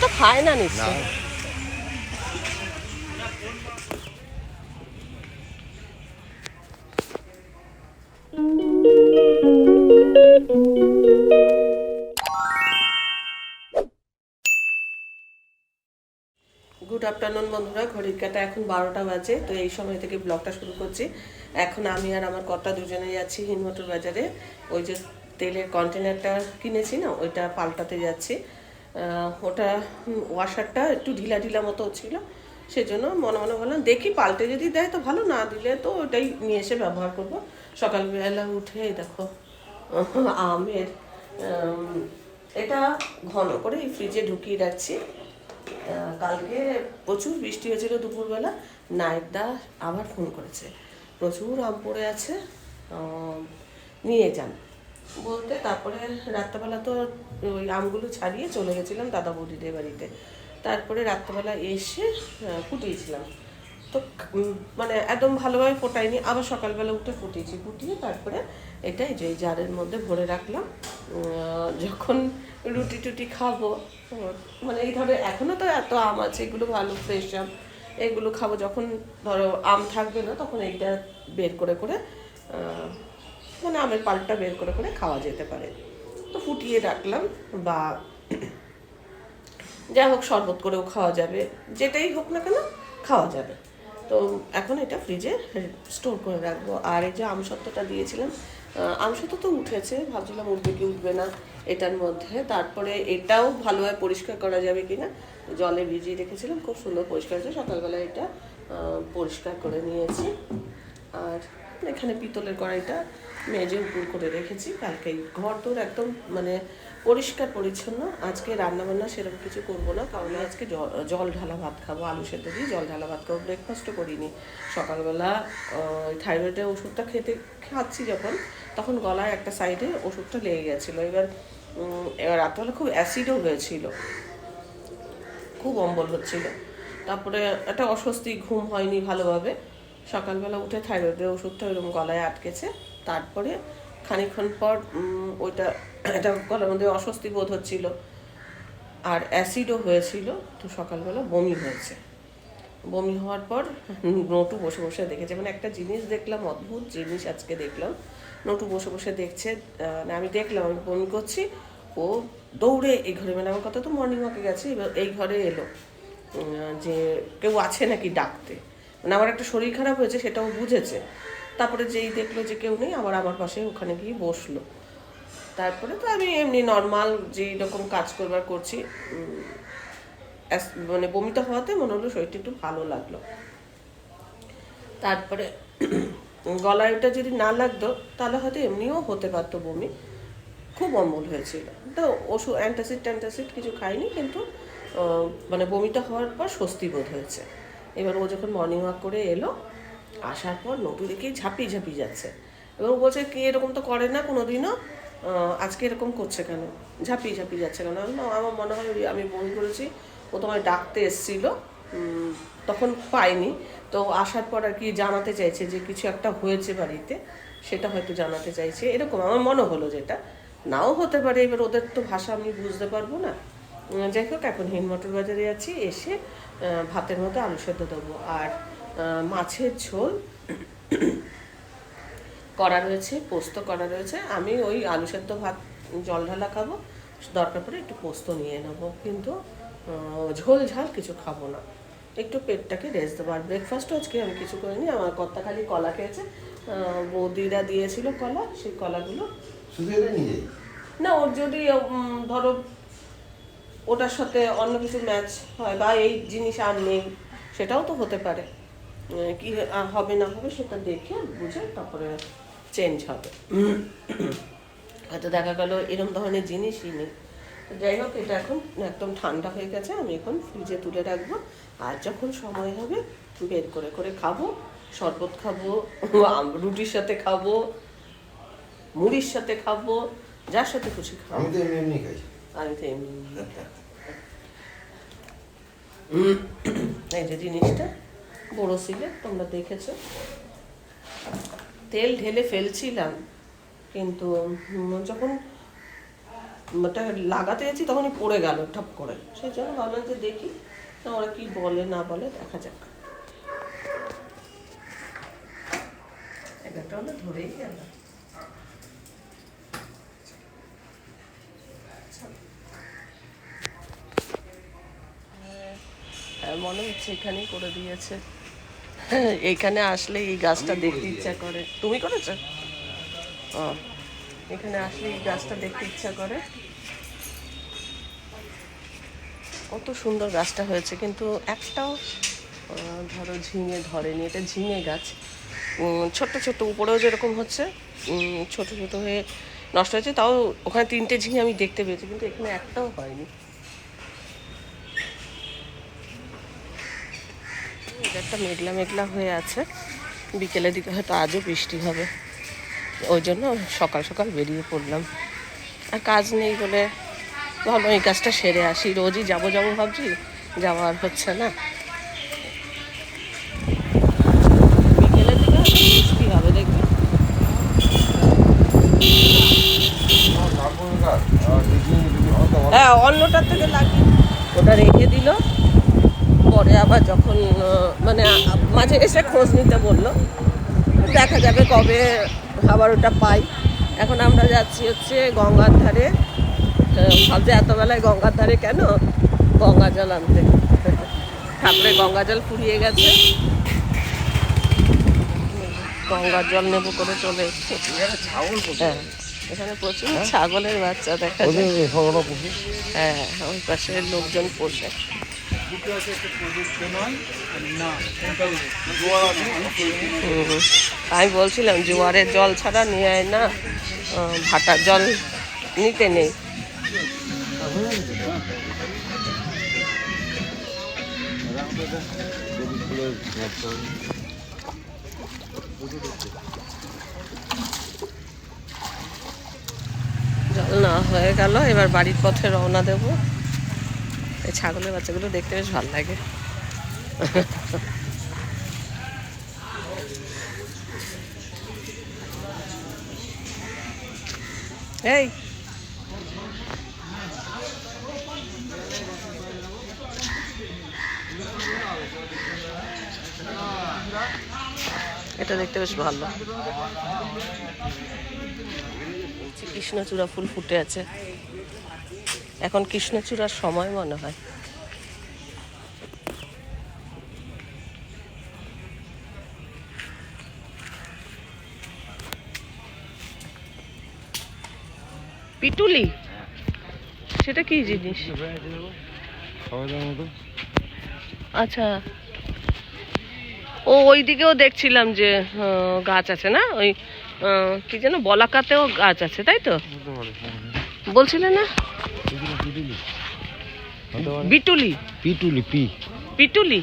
তো খায় না নিশ্চয়। গুড আফটারনুন বন্ধুরা, ঘড়ির কাঁটা এখন 12টা বাজে। তো এই সময় থেকে ব্লগটা শুরু করছি। এখন আমি আর আমার কর্তা দুজনে যাচ্ছি হিন্দমোটর বাজারে। ওই যে তেলের কন্টেনারটা কিনেছি না, ওইটা পাল্টাতে যাচ্ছি। ওটা ওয়াশারটা একটু ঢিলা ঢিলা মতো ছিল, সেজন্য মনে মনে বললাম দেখি পাল্টে যদি দেয় তো ভালো, না দিলে তো ওটাই নিয়ে এসে ব্যবহার করব। সকালবেলা উঠে দেখো আমের এটা ঘন করে এই ফ্রিজে ঢুকিয়ে রাখছি। কালকে প্রচুর বৃষ্টি হয়েছিল দুপুরবেলা। নাইটদা আবার ফোন করেছে, প্রচুর আম পড়ে আছে, নিয়ে যান বলতে। তারপরে রাত্রেবেলা তো ওই আমগুলো ছাড়িয়ে চলে গেছিলাম দাদা বৌদিদের বাড়িতে। তারপরে রাত্রেবেলা এসে ফুটিয়েছিলাম, তো মানে একদম ভালোভাবে ফোটাইনি, আবার সকালবেলা উঠে ফুটিয়ে তারপরে এটাই যে জারের মধ্যে ভরে রাখলাম। যখন রুটি টুটি খাবো, মানে এই ধরো এখনও তো এত আম আছে, এগুলো ভালো ফ্রেশ আম, এগুলো খাবো যখন ধরো আম থাকবে না, তখন এইটা বের করে মানে আমের পাল্পটা বের করে খাওয়া যেতে পারে। তো ফুটিয়ে রাখলাম, বা যাই হোক শরবত করেও খাওয়া যাবে, যেটাই হোক না কেন খাওয়া যাবে। তো এখন এটা ফ্রিজে স্টোর করে রাখবো। আর এই যে আমসত্ত্বটা দিয়েছিলাম, আমসত্ত্ব তো উঠেছে, ভাবছিলাম উঠবে কি উঠবে না এটার মধ্যে। তারপরে এটাও ভালোভাবে পরিষ্কার করা যাবে কিনা, জলে ভিজিয়ে রেখেছিলাম, খুব সুন্দর পরিষ্কার হয়েছে। সকালবেলা এটা পরিষ্কার করে নিয়েছি। আর এখানে পিতলের কড়াইটা মেজে উপর করে রেখেছি। কালকে ঘর তোর একদম মানে পরিষ্কার পরিচ্ছন্ন। আজকে রান্নাবান্না সেরকম কিছু করবো না, কারণ আজকে জল ঢালা ভাত খাবো, আলু সেদ্ধ দিয়ে জল ঢালা ভাত খাবো। ব্রেকফাস্টও করিনি। সকালবেলা থাইরয়েডের ওষুধটা খাচ্ছি যখন, তখন গলায় একটা সাইডে ওষুধটা লেগে গেছিলো। এবার রাত্রেবেলা খুব অ্যাসিডও হয়েছিল, খুব অম্বল হচ্ছিল। তারপরে একটা অস্বস্তি, ঘুম হয়নি ভালোভাবে। সকালবেলা উঠে থাইরয়েডের ওষুধটা ওইরকম গলায় আটকেছে। তারপরে খানিকক্ষণ পর ওইটা একটা গলার মধ্যে অস্বস্তি বোধ হচ্ছিল, আর অ্যাসিডও হয়েছিল। তো সকালবেলা বমি হয়েছে। বমি হওয়ার পর নটু বসে বসে দেখেছে, মানে একটা জিনিস দেখলাম, অদ্ভুত জিনিস আজকে দেখলাম। নটু বসে বসে দেখছে, আমি দেখলাম আমি বমি করছি, ও দৌড়ে এই ঘরে, মানে আমার কথা তো মর্নিং ওয়াকে গেছে, এবার এই ঘরে এলো যে কেউ আছে নাকি ডাকতে। মানে আমার একটা শরীর খারাপ হয়েছে সেটাও বুঝেছে। তারপরে যেই দেখলো যে কেউ নেই, আবার আমার পাশে ওখানে গিয়ে বসলো। তারপরে তো আমি এমনি নর্মাল যেই রকম কাজ করবার করছি, মানে বমিটা হওয়াতে মনে হলো শরীরটা একটু ভালো লাগলো। তারপরে গলায় ওটা যদি না লাগতো তাহলে হয়তো এমনিও হতে পারতো বমি, খুব অম্বল হয়েছিল। তো ওষুধ অ্যান্টাসিড কিছু খাইনি, কিন্তু মানে বমিটা হওয়ার পর স্বস্তি বোধ হয়েছে। এবার ও যখন মর্নিং ওয়াক করে এলো, আসার পর নটু দেখেই ঝাঁপিয়ে যাচ্ছে। এবং ও বলছে কি এরকম তো করে না কোনো দিনও, আজকে এরকম করছে কেন, ঝাঁপিয়ে যাচ্ছে কেন। আমার মনে হয় আমি বমি করেছি, ও তোমায় ডাকতে এসছিল, তখন পাইনি। তো আসার পর আর কি জানাতে চাইছে যে কিছু একটা হয়েছে বাড়িতে, সেটা হয়তো জানাতে চাইছে, এরকম আমার মনে হলো। যেটা নাও হতে পারে, এবার ওদের তো ভাষা আমি বুঝতে পারবো না। যাই হোক, এখন হিন্দমোটর বাজারে আছি, এসে ভাতের মধ্যে আলু সেদ্ধ দেবো, আর মাছের ঝোল করা রয়েছে, পোস্ত করা রয়েছে। আমি ওই আলু সেদ্ধ ভাত জল ঢালা খাবো, দরকার পড়ে একটু পোস্ত নিয়ে নেবো, কিন্তু ঝোল ঝাল কিছু খাবো না, একটু পেটটাকে রেস্ট দেবো। আর ব্রেকফাস্টও আজকে আমি কিছু করিনি, আমার কর্তা খালি কলা খেয়েছে, বৌদিরা দিয়েছিল কলা, সেই কলাগুলো না, ওর যদি ধরো ওটার সাথে অন্য কিছু ম্যাচ হয়, বা এই জিনিস আর নেই, সেটাও তো হতে পারে। কি হবে না হবে সেটা দেখে বুঝে তারপরে চেঞ্জ হবে। হয়তো দেখা গেল এরকম ধরনের জিনিসই নেই। যাই হোক, এটা এখন একদম ঠান্ডা হয়ে গেছে, আমি এখন ফ্রিজে তুলে রাখবো। আর যখন সময় হবে বের করে খাবো, শরবত খাবো, রুটির সাথে খাবো, মুড়ির সাথে খাবো, যার সাথে খুশি খাবো। আমি তো এমনি খাই। আমি তো এমনি এই যে জিনিসটা বড়শিলে তোমরা দেখেছো, তেল ঢেলে ফেলছিলাম, কিন্তু যখন ওটা লাগাতে যাচ্ছি তখনই পড়ে গেল ঠপ করে, সেই জন্য ভাবলাম যে দেখি ওরা কি বলে না বলে, দেখা যাক। একটা হলে ধরেই গেল। মনে হচ্ছে এখানেই করে দিয়েছে। এইখানে আসলে এই গাছটা দেখতে ইচ্ছা করে। তুমি করেছো? ও, এখানে আসলে এই গাছটা দেখতে ইচ্ছা করে। কত সুন্দর গাছটা হয়েছে, কিন্তু একটাও ধরো ঝিঙে ধরেনি। এটা ঝিঙে গাছ, ছোট্ট ছোট্ট, উপরেও যেরকম হচ্ছে ছোট ছোট হয়ে নষ্ট হয়েছে। তাও ওখানে 3টে ঝিঙে আমি দেখতে পেয়েছি, কিন্তু এখানে একটাও হয়নি। একটা মেঘলা মেঘলা হয়ে আছে, বিকেলের দিকে হয়তো আজও বৃষ্টি হবে। ওই জন্য সকাল সকাল বেরিয়ে পড়লাম, আর কাজ নেই বলে ভাবলাম এই কাজটা সেরে আসি। রোজই যাবো যাবো ভাবছি, যাওয়া আর হচ্ছে না। বিকেলের দিকে বৃষ্টি হবে দেখবে। হ্যাঁ, অন্যটার থেকে লাগিয়ে ওটা রেখে দিল। পরে আবার যখন মানে মাঝে এসে খোঁজ নিতে বললো, দেখা যাবে কবে আবার ওটা পাই। এখন আমরা যাচ্ছি হচ্ছে গঙ্গার ধারে। ভাবছি এতবেলায় গঙ্গার ধারে কেন, গঙ্গা জল আনতে। ঠাকুরে গঙ্গা জল ফুরিয়ে গেছে, গঙ্গার জল নেবো করে চলে এসছে। হ্যাঁ, এখানে প্রচুর ছাগলের বাচ্চা দেখা যায়। হ্যাঁ, ওই পাশে লোকজন পোষে। আমি বলছিলাম জোয়ারের জল ছাড়া নিয়ে আয় না, ভাটার জল নিতে নেই। জল না হয়ে গেল, এবার বাড়ির পথে রওনা দেব। এই ছাগলের বাচ্চাগুলো দেখতে বেশ ভালো লাগে। এই এটা দেখতে বেশ ভালো। কৃষ্ণচূড়া ফুল ফুটে আছে, এখন কৃষ্ণচূড়ার সময় মনে হয়। পিটুলি, সেটা কি জিনিস? আচ্ছা, ও ওই দিকেও দেখছিলাম যে গাছ আছে না, ওই কি যেন বলাকাতেও গাছ আছে, তাই তো বলছিলে না? বিটুলি, পিটুলি, পিটুলি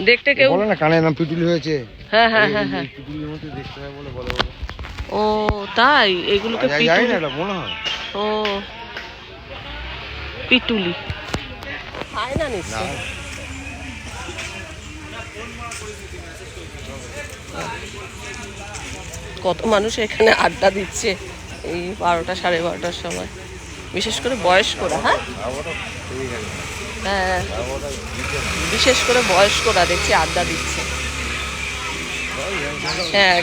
দেখতে কেউ বলে না, কানের নাম পিটুলি হয়েছে। হ্যাঁ হ্যাঁ হ্যাঁ হ্যাঁ, পিটুলির মধ্যে দেখতে হয় বলে বলে। ও তাই, এগুলোকে পিটুলি মনে হয়। ও পিটুলি খায় না নিশ্চয়। কত মানুষ এখানে আড্ডা দিচ্ছে এই 12টা 12:30টার সময়, বিশেষ করে বয়স্করা। হ্যাঁ হ্যাঁ, বিশেষ করে বয়স্করা দেখছি আড্ডা দিচ্ছে। হ্যাঁ,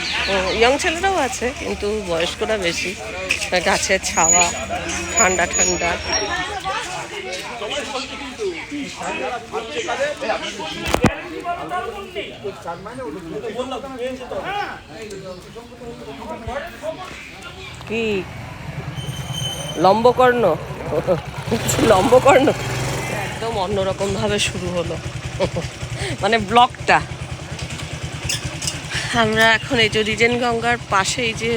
ইয়ং ছেলেরাও আছে, কিন্তু বয়স্করা বেশি। গাছের ছাওয়া, ঠান্ডা ঠান্ডা। কি লম্বকর্ণ, লম্বকর্ণ একদম অন্যরকম ভাবে শুরু হলো মানে ব্লগটা। আমরা এখন এই যে রিজেন গঙ্গার পাশে এই যে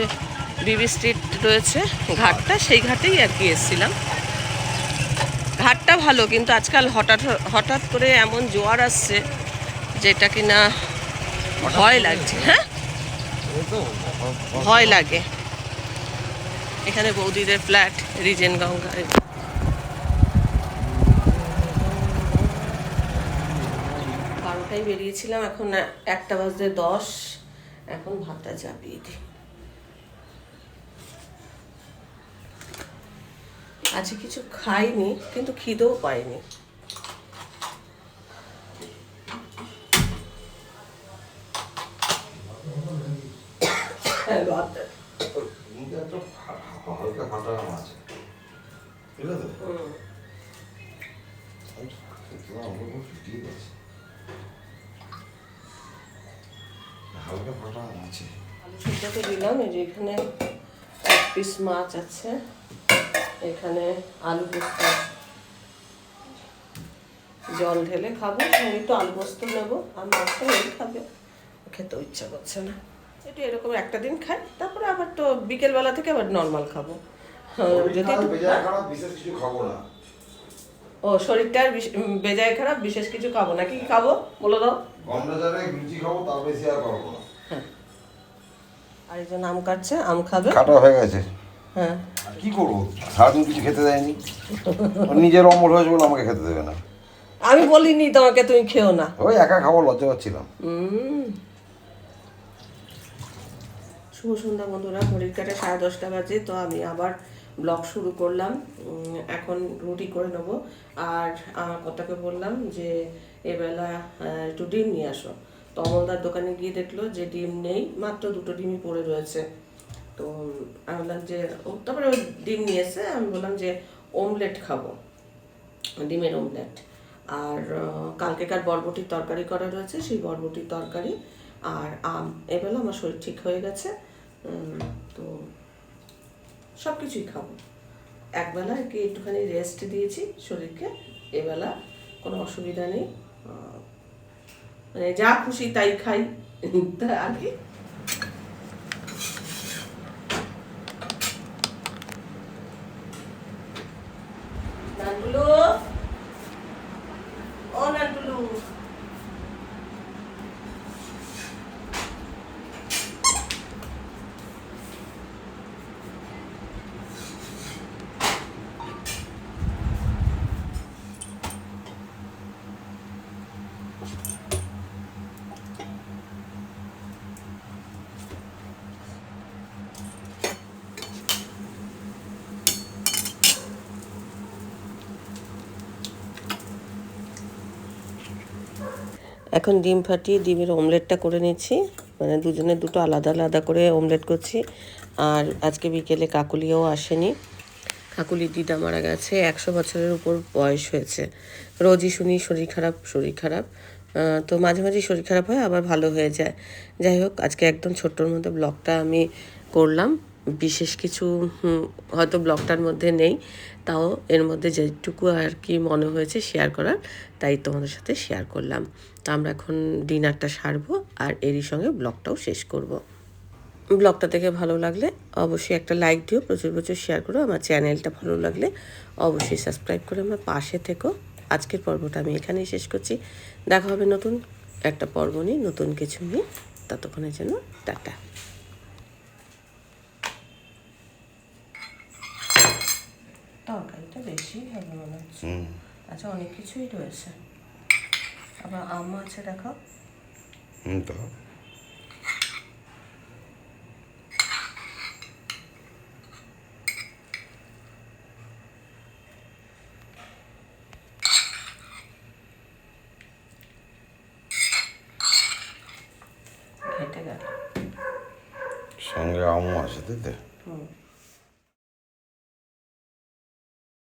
বিবি স্ট্রিট রয়েছে ঘাটটা, সেই ঘাটেই আর কি এসেছিলাম। ঘাটটা ভালো, কিন্তু আজকাল হঠাৎ হঠাৎ করে এমন জোয়ার আসছে যেটা কিনা ভয় লাগছে। হ্যাঁ, ভয় লাগে। এখানে বৌদিদের ফ্ল্যাট রিজেন গঙ্গায়। 12টায় বেরিয়েছিলাম, এখন 1:10 এখন ভাতটা চাপিয়ে দিই। আজকে কিছু খাইনি, কিন্তু খিদেও পাইনি। হালকা ফাটা আছে, ঠিক আছে? হালকা ফাটা আছে। আলু সিদ্ধতে দিলাম, এই যে এখানে 1 পিস মাছ আছে, এখানে আলু পোস্ত জল ঢেলে খাবো, আমি তো আলু পোস্ত নেবো আর মাছটা এই খাবে, খেতেও ইচ্ছা করছে না। একটু এরকম একটা দিন খাই, তারপরে আবার তো বিকেলবেলা থেকে আবার নর্মাল খাবো। যদি একটু বিশেষ কিছু খাবো না। ও শরীরটা আর বেজায় খারাপ, বিশেষ কিছু খাবো না, কি খাবো বলে দাও? গন্ধ যাবে, লুচি খাবো, তার বেশি আর পারবো না। আর এই জন্য আম কাটছে, আম খাবে। কাটা হয়ে গেছে। হ্যাঁ, আর কি করবো, সারাদিন কিছু খেতে দেয়নি। ওর নিজের অমল হয়েছে বলে আমাকে খেতে দেবে না। আমি বলিনি তোমাকে তুমি খেও না। ওই একা খাবো, লজ্জা পাচ্ছিলাম। শুভ সন্ধ্যা বন্ধুরা, ঘড়ির কাঁটা 10:30 বাজে, তো আমি আবার ব্লগ শুরু করলাম। এখন রুটি করে নেবো। আর আমার কথাকে বললাম যে এবেলা একটু ডিম নিয়ে আসো, তো অমলদার দোকানে গিয়ে দেখলো যে ডিম নেই, মাত্র 2টো ডিমই পড়ে রয়েছে। তো আমি বললাম যে তারপরে ওই ডিম নিয়ে এসে আমি বললাম যে অমলেট খাবো, ডিমের অমলেট। আর কালকেকার বরবটির তরকারি করা রয়েছে, সেই বরবটির তরকারি আর আম। এবেলা আমার শরীর ঠিক হয়ে গেছে, তো সব কিছুই খাবো। একবেলা আর কি একটুখানি রেস্ট দিয়েছি শরীরকে, এবেলা কোনো অসুবিধা নেই, মানে যা খুশি তাই খাই আর কি। নানটুলু, ও নানটুলু, এখন ডিম ফাটিয়ে ডিমের অমলেটটা করে নিচ্ছি, মানে দুজনে দুটো আলাদা আলাদা করে অমলেট করছি। আর আজকে বিকেলে কাকুলিও আসেনি, কাকুলির দিদা মারা গেছে, 100 বছরের উপর বয়স হয়েছে। রোজই শুনি শরীর খারাপ শরীর খারাপ, তো মাঝে মাঝে শরীর খারাপ হয় আবার ভালো হয়ে যায়। যাই হোক, আজকে একদম ছোট্টর মধ্যে ব্লগটা আমি করলাম, বিশেষ কিছু হয়তো ব্লগটার মধ্যে নেই, তাও এর মধ্যে যেটুকু আর কি মনে হয়েছে শেয়ার করার, তাই তোমাদের সাথে শেয়ার করলাম। তো আমরা এখন ডিনারটা সারবো আর এরই সঙ্গে ব্লগটাও শেষ করব। ব্লগটা দেখে ভালো লাগলে অবশ্যই একটা লাইক দিও, প্রচুর প্রচুর শেয়ার করো। আমার চ্যানেলটা ভালো লাগলে অবশ্যই সাবস্ক্রাইব করে আমার পাশে থেকো। আজকের পর্বটা আমি এখানেই শেষ করছি, দেখা হবে নতুন একটা পর্ব নিয়ে, নতুন কিছু নিয়ে। ততক্ষণের জন্য টাটা। তরকারিটা বেশি হবে মনে হচ্ছে। আচ্ছা, অনেক কিছুই রয়েছে, আবার আম আছে, দেখাও। তো ঘেটে গেল, সঙ্গে আমও আছে, তাই তো?